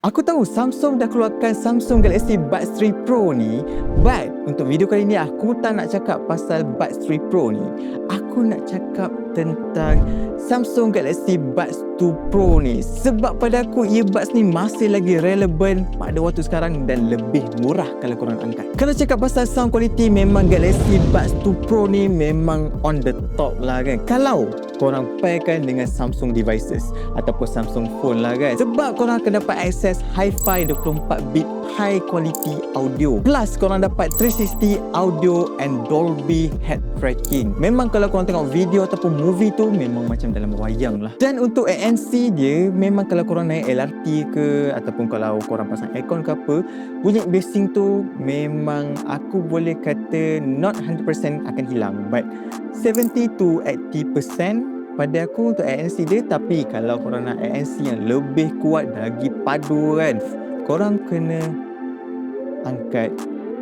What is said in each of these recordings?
Aku tahu Samsung dah keluarkan Samsung Galaxy Buds 3 Pro ni, but untuk video kali ni aku tak nak cakap pasal Buds 3 Pro ni. Aku nak cakap tentang Samsung Galaxy Buds 2 Pro ni. Sebab pada aku earbuds ni masih lagi relevan pada waktu sekarang dan lebih murah kalau korang angkat. Kalau cakap pasal sound quality, memang Galaxy Buds 2 Pro ni memang on the top lah kan. Kalau korang pairkan dengan Samsung devices ataupun Samsung phone lah kan. Sebab korang akan dapat akses hi-fi 24-bit high quality audio. Plus korang dapat 360 audio and Dolby head tracking. Memang kalau korang tengok video ataupun movie tu memang macam dalam wayang lah. Dan untuk ANC dia, memang kalau korang naik LRT ke ataupun kalau korang pasang aircon ke apa, bunyi bassing tu memang aku boleh kata not 100% akan hilang, but 70 to 80% pada aku untuk ANC dia. Tapi kalau korang nak ANC yang lebih kuat lagi padu kan, korang kena angkat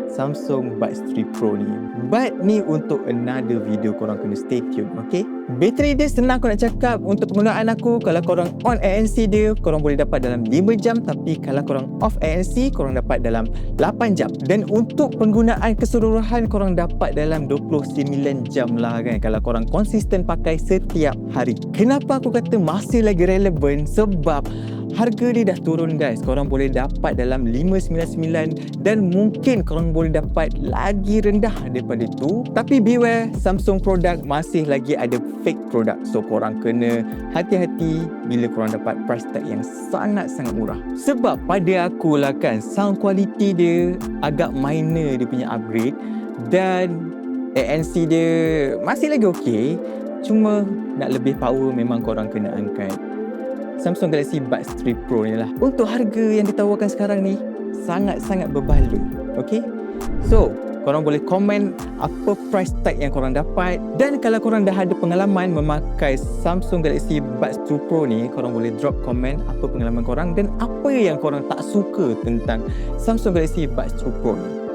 Samsung Buds 3 Pro ni. But ni untuk another video, korang kena stay tune, okay? Bateri dia senang aku nak cakap. Untuk penggunaan aku, kalau korang on ANC dia, korang boleh dapat dalam 5 jam. Tapi kalau korang off ANC, korang dapat dalam 8 jam. Dan untuk penggunaan keseluruhan, korang dapat dalam 29 jam lah kan, kalau korang konsisten pakai setiap hari. Kenapa aku kata masih lagi relevan? Sebab harga dia dah turun guys. Korang boleh dapat dalam 599 dan mungkin korang boleh dapat lagi rendah daripada itu. Tapi beware, Samsung product masih lagi ada fake product. So korang kena hati-hati bila korang dapat price tag yang sangat-sangat murah. Sebab pada aku lah kan, sound quality dia agak minor dia punya upgrade. Dan ANC dia masih lagi okey. Cuma nak lebih power memang korang kena angkat Samsung Galaxy Buds 3 Pro ni lah. Untuk harga yang ditawarkan sekarang ni sangat-sangat berbaloi. Okay? So, korang boleh komen apa price tag yang korang dapat. Dan kalau korang dah ada pengalaman memakai Samsung Galaxy Buds 2 Pro ni, korang boleh drop komen apa pengalaman korang dan apa yang korang tak suka tentang Samsung Galaxy Buds 2 Pro ni.